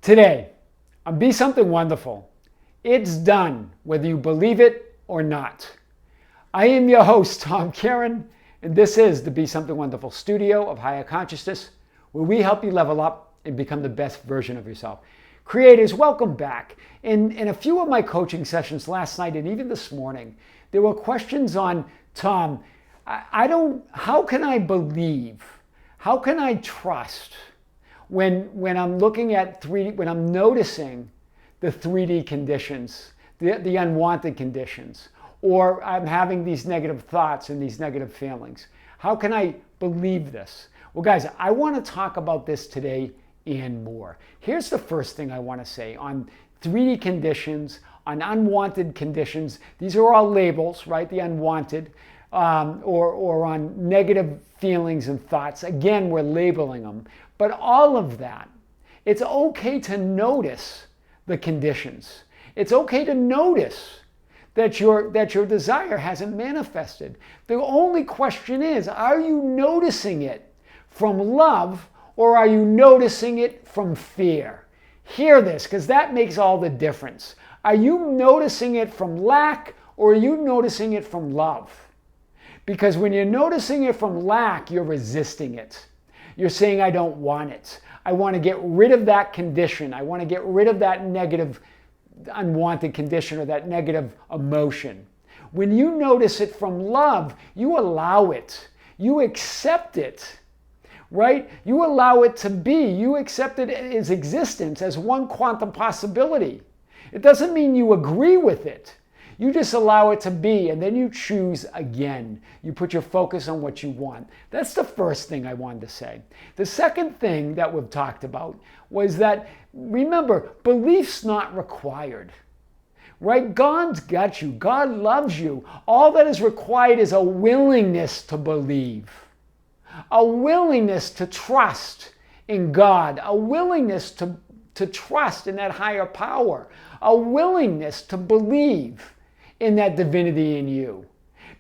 Today, on Be Something Wonderful, it's done whether you believe it or not. I am your host, Tom Kieran, and this is the Be Something Wonderful studio of Higher Consciousness, where we help you level up and become the best version of yourself. Creators, welcome back. In a few of my coaching sessions last night and even this morning, there were questions on, Tom, how can I believe? How can I trust when I'm looking at 3D, when I'm noticing the 3D conditions, the unwanted conditions, or I'm having these negative thoughts and these negative feelings? How can I believe this? Well, guys, I want to talk about this today and more. Here's the first thing I want to say on 3D conditions, on unwanted conditions. These are all labels, right? The unwanted, or on negative feelings and thoughts. Again, we're labeling them. But all of that, it's okay to notice the conditions. It's okay to notice that your desire hasn't manifested. The only question is, are you noticing it from love or are you noticing it from fear? Hear this, because that makes all the difference. Are you noticing it from lack or are you noticing it from love? Because when you're noticing it from lack, you're resisting it. You're saying, I don't want it. I want to get rid of that condition. I want to get rid of that negative, unwanted condition or that negative emotion. When you notice it from love, you allow it. You accept it, right? You allow it to be. You accept it as existence, as one quantum possibility. It doesn't mean you agree with it. You just allow it to be, and then you choose again. You put your focus on what you want. That's the first thing I wanted to say. The second thing that we've talked about was that, remember, belief's not required, right? God's got you. God loves you. All that is required is a willingness to believe, a willingness to trust in God, a willingness to trust in that higher power, a willingness to believe in that divinity in you.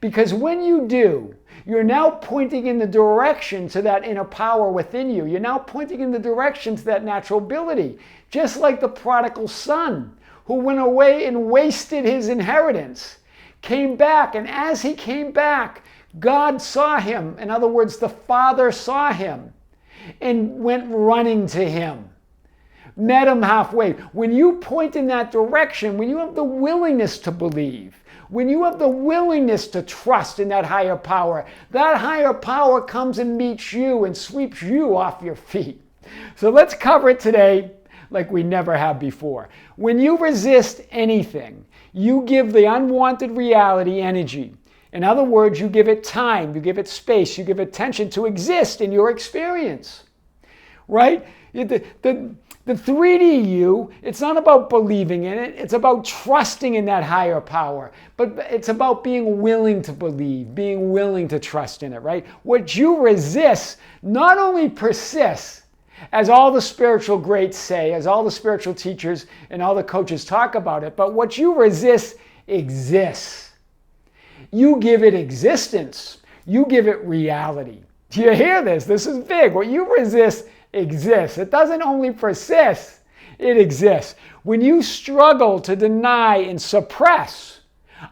Because when you do, you're now pointing in the direction to that inner power within you. You're now pointing in the direction to that natural ability. Just like the prodigal son who went away and wasted his inheritance, came back, and as he came back, God saw him. In other words, the Father saw him and went running to him. Met him halfway. When you point in that direction, when you have the willingness to believe, when you have the willingness to trust in that higher power comes and meets you and sweeps you off your feet. So let's cover it today like we never have before. When you resist anything, you give the unwanted reality energy. In other words, you give it time, you give it space, you give attention to exist in your experience. Right? The 3D you, it's not about believing in it, it's about trusting in that higher power. But it's about being willing to believe, being willing to trust in it, right? What you resist not only persists, as all the spiritual greats say, as all the spiritual teachers and all the coaches talk about it, but what you resist exists. You give it existence. You give it reality. Do you hear this? This is big. What you resist exists. It doesn't only persist, it exists. When you struggle to deny and suppress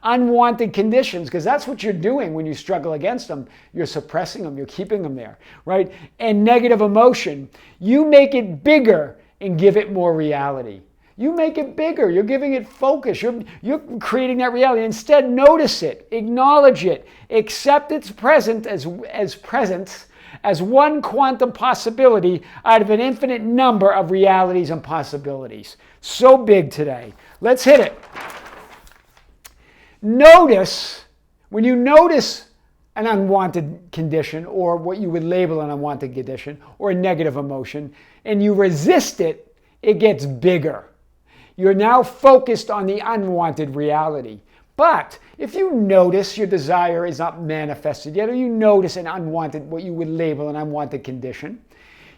unwanted conditions, because that's what you're doing when you struggle against them, you're suppressing them, you're keeping them there, right? And negative emotion, you make it bigger and give it more reality. You make it bigger. You're giving it focus. You're creating that reality. Instead, notice it, acknowledge it, accept its present as presence, as one quantum possibility out of an infinite number of realities and possibilities. So big today. Let's hit it. Notice, when you notice an unwanted condition or what you would label an unwanted condition or a negative emotion, and you resist it, it gets bigger. You're now focused on the unwanted reality. But if you notice your desire is not manifested yet, or you notice an unwanted, what you would label an unwanted condition,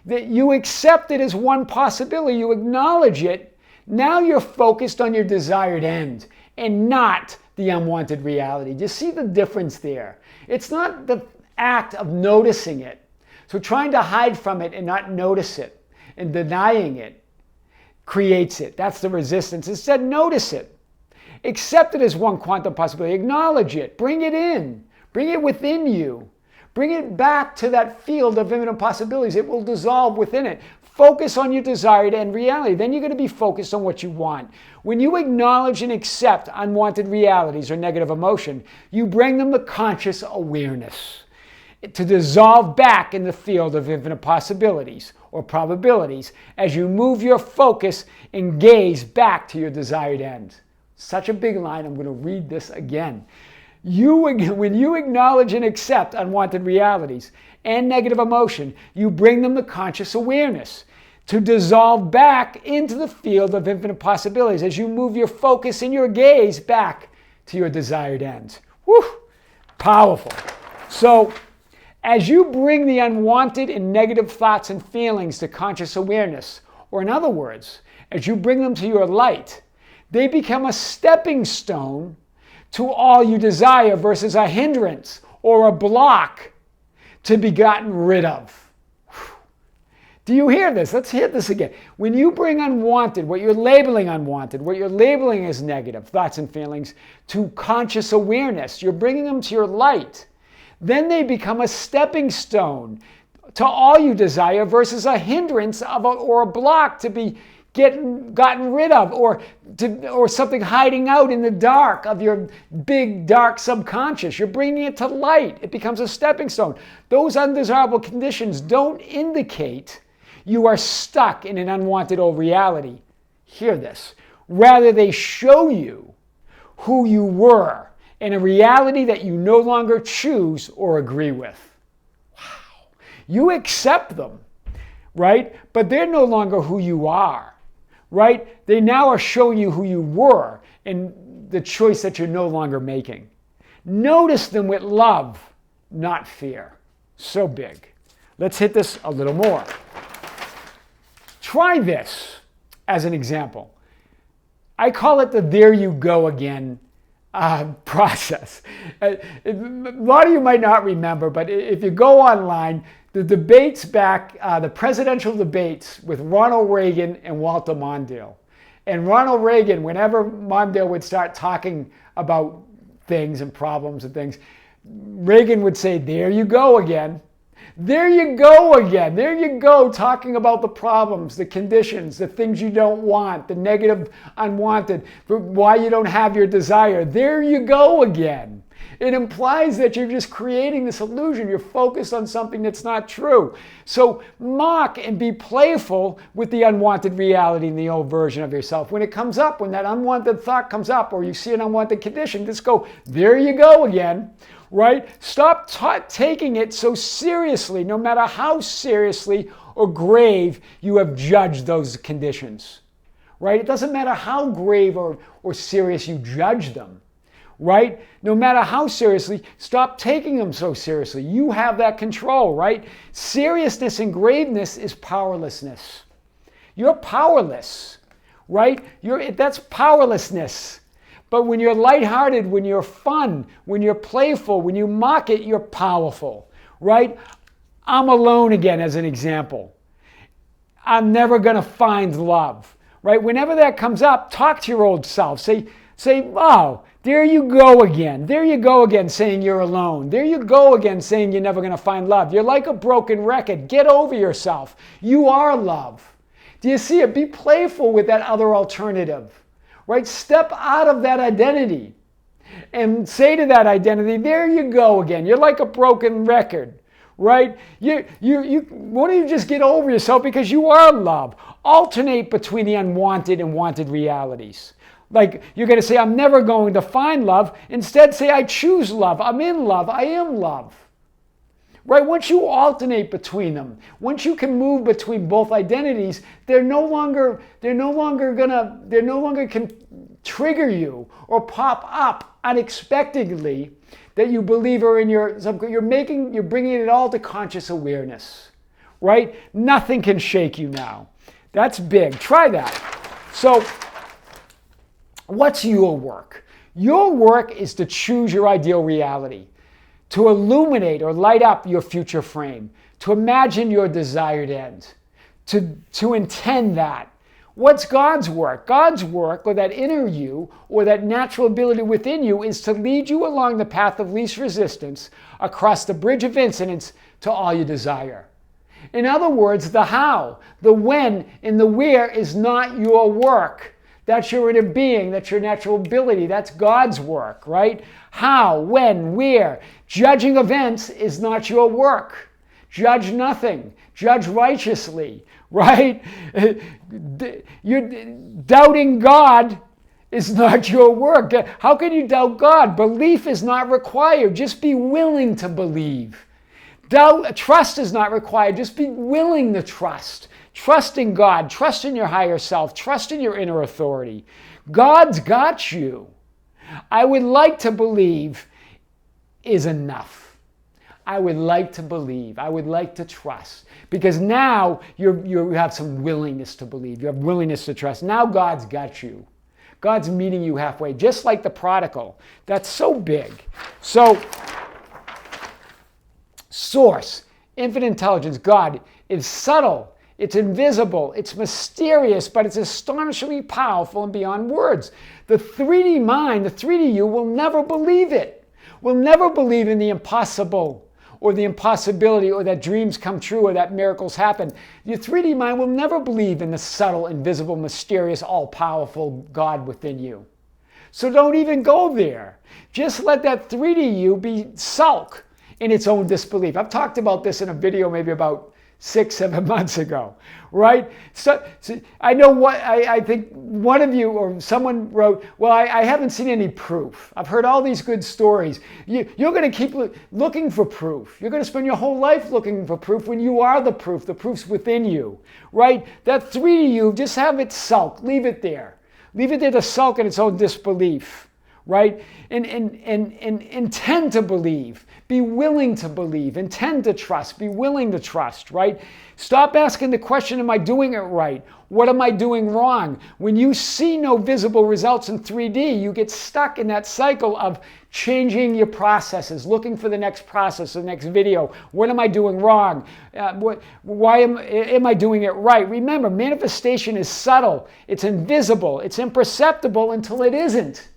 that you accept it as one possibility, you acknowledge it, now you're focused on your desired end and not the unwanted reality. Do you see the difference there? It's not the act of noticing it. So trying to hide from it and not notice it and denying it creates it. That's the resistance. Instead, notice it. Accept it as one quantum possibility. Acknowledge it. Bring it in. Bring it within you. Bring it back to that field of infinite possibilities. It will dissolve within it. Focus on your desired end reality. Then you're going to be focused on what you want. When you acknowledge and accept unwanted realities or negative emotion, you bring them to conscious awareness to dissolve back in the field of infinite possibilities or probabilities as you move your focus and gaze back to your desired end. Such a big line. I'm going to read this again. When you acknowledge and accept unwanted realities and negative emotion, you bring them to conscious awareness to dissolve back into the field of infinite possibilities as you move your focus and your gaze back to your desired end. Whew, powerful. So, as you bring the unwanted and negative thoughts and feelings to conscious awareness, or in other words, as you bring them to your light, they become a stepping stone to all you desire versus a hindrance or a block to be gotten rid of. Do you hear this? Let's hear this again. When you bring unwanted, what you're labeling as negative thoughts and feelings, to conscious awareness, you're bringing them to your light. Then they become a stepping stone to all you desire versus a hindrance or a block to be gotten rid of, or something hiding out in the dark of your big dark subconscious. You're bringing it to light. It becomes a stepping stone. Those undesirable conditions don't indicate you are stuck in an unwanted old reality. Hear this. Rather, they show you who you were in a reality that you no longer choose or agree with. Wow. You accept them, right? But they're no longer who you are, right? They now are showing you who you were in the choice that you're no longer making. Notice them with love, not fear. So big. Let's hit this a little more. Try this as an example. I call it the there you go again process. A lot of you might not remember, but if you go online, the debates back, the presidential debates with Ronald Reagan and Walter Mondale. And Ronald Reagan, whenever Mondale would start talking about things and problems and things, Reagan would say, there you go again. There you go again. There you go, talking about the problems, the conditions, the things you don't want, the negative, unwanted, why you don't have your desire. There you go again. It implies that you're just creating this illusion. You're focused on something that's not true. So mock and be playful with the unwanted reality in the old version of yourself. When it comes up, when that unwanted thought comes up, or you see an unwanted condition, just go, there you go again. Right? Stop taking it so seriously, no matter how seriously or grave you have judged those conditions. Right? It doesn't matter how grave or serious you judge them. Right? No matter how seriously, stop taking them so seriously. You have that control, right? Seriousness and graveness is powerlessness. You're powerless, right? That's powerlessness. But when you're lighthearted, when you're fun, when you're playful, when you mock it, you're powerful, right? I'm alone again as an example. I'm never going to find love, right? Whenever that comes up, talk to your old self. Say, wow, there you go again. There you go again saying you're alone. There you go again saying you're never going to find love. You're like a broken record. Get over yourself. You are love. Do you see it? Be playful with that other alternative. Right? Step out of that identity and say to that identity, there you go again. You're like a broken record, right? Why don't you just get over yourself because you are love. Alternate between the unwanted and wanted realities. Like you're going to say, I'm never going to find love. Instead say, I choose love. I'm in love. I am love. Right? Once you alternate between them, once you can move between both identities, they're no longer can trigger you or pop up unexpectedly that you believe are in you're bringing it all to conscious awareness. Right? Nothing can shake you now. That's big. Try that. So, what's your work? Your work is to choose your ideal reality, to illuminate or light up your future frame, to imagine your desired end, to intend that, What's God's work? God's work, or that inner you, or that natural ability within you, is to lead you along the path of least resistance, across the bridge of incidence to all you desire. In other words, the how, the when, and the where is not your work. That's your inner being, that's your natural ability, that's God's work, right? How, when, where. Judging events is not your work. Judge nothing. Judge righteously, right? You're doubting God is not your work. How can you doubt God? Belief is not required. Just be willing to believe. Trust is not required. Just be willing to trust. Trust in God. Trust in your higher self. Trust in your inner authority. God's got you. I would like to believe is enough. I would like to believe. I would like to trust. Because now you have some willingness to believe. You have willingness to trust. Now God's got you. God's meeting you halfway, just like the prodigal. That's so big. So, Source, infinite intelligence, God, is subtle, it's invisible, it's mysterious, but it's astonishingly powerful and beyond words. The 3D mind, the 3D you, will never believe it. Will never believe in the impossible or the impossibility or that dreams come true or that miracles happen. Your 3D mind will never believe in the subtle, invisible, mysterious, all-powerful God within you. So don't even go there. Just let that 3D you be sulk in its own disbelief. I've talked about this in a video maybe about 6-7 months ago, right? So I know what, I think one of you or someone wrote, well, I haven't seen any proof. I've heard all these good stories. You're going to keep looking for proof. You're going to spend your whole life looking for proof when you are the proof. The proof's within you, right? That 3D you, just have it sulk. Leave it there. Leave it there to sulk in its own disbelief. Right? And intend to believe. Be willing to believe. Intend to trust. Be willing to trust, right? Stop asking the question, am I doing it right? What am I doing wrong? When you see no visible results in 3D, you get stuck in that cycle of changing your processes, looking for the next process, the next video. What am I doing wrong? Why am I doing it right? Remember, manifestation is subtle. It's invisible. It's imperceptible until it isn't.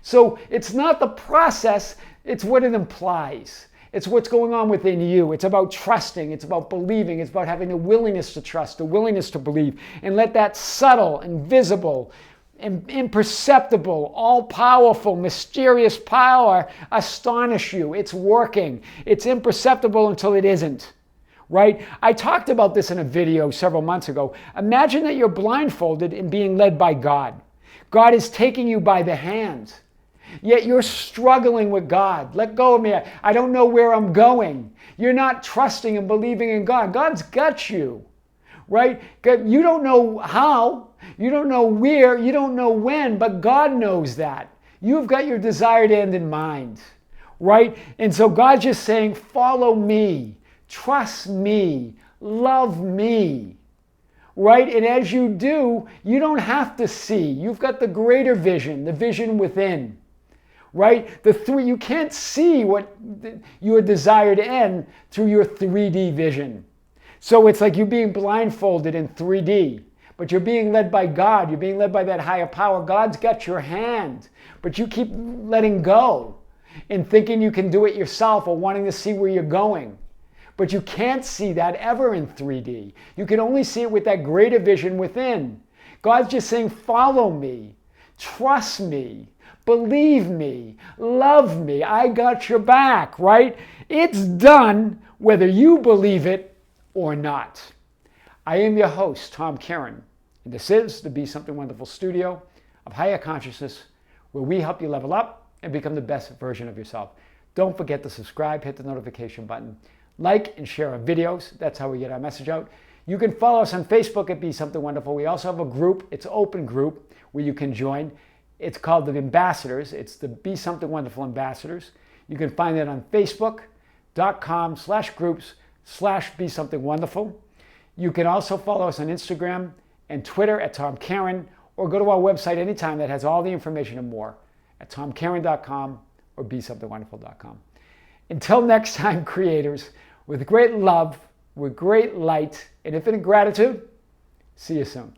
So it's not the process, it's what it implies. It's what's going on within you. It's about trusting, it's about believing, it's about having the willingness to trust, the willingness to believe, and let that subtle, invisible, imperceptible, all-powerful, mysterious power astonish you. It's working. It's imperceptible until it isn't. Right? I talked about this in a video several months ago. Imagine that you're blindfolded and being led by God. God is taking you by the hand. Yet you're struggling with God. Let go of me. I don't know where I'm going. You're not trusting and believing in God. God's got you, right? You don't know how, you don't know where, you don't know when, but God knows that. You've got your desired end in mind, right? And so God's just saying, follow me, trust me, love me. Right? And as you do, you don't have to see. You've got the greater vision, the vision within. Right? You can't see what your desired end through your 3D vision. So it's like you being blindfolded in 3D, but you're being led by God. You're being led by that higher power. God's got your hand, but you keep letting go and thinking you can do it yourself or wanting to see where you're going. But you can't see that ever in 3D. You can only see it with that greater vision within. God's just saying, follow me, trust me, believe me, love me. I got your back, right? It's done whether you believe it or not. I am your host, Tom Caron, and this is the Be Something Wonderful studio of higher consciousness, where we help you level up and become the best version of yourself. Don't forget to subscribe, hit the notification button, like and share our videos. That's how we get our message out. You can follow us on Facebook at Be Something Wonderful. We also have a group. It's an open group where you can join. It's called the Ambassadors. It's the Be Something Wonderful Ambassadors. You can find it on Facebook.com/groups/Be Something Wonderful. You can also follow us on Instagram and Twitter at Tom Caron, or go to our website anytime that has all the information and more at TomCaron.com or BeSomethingWonderful.com. Until next time, creators, with great love, with great light, and infinite gratitude, see you soon.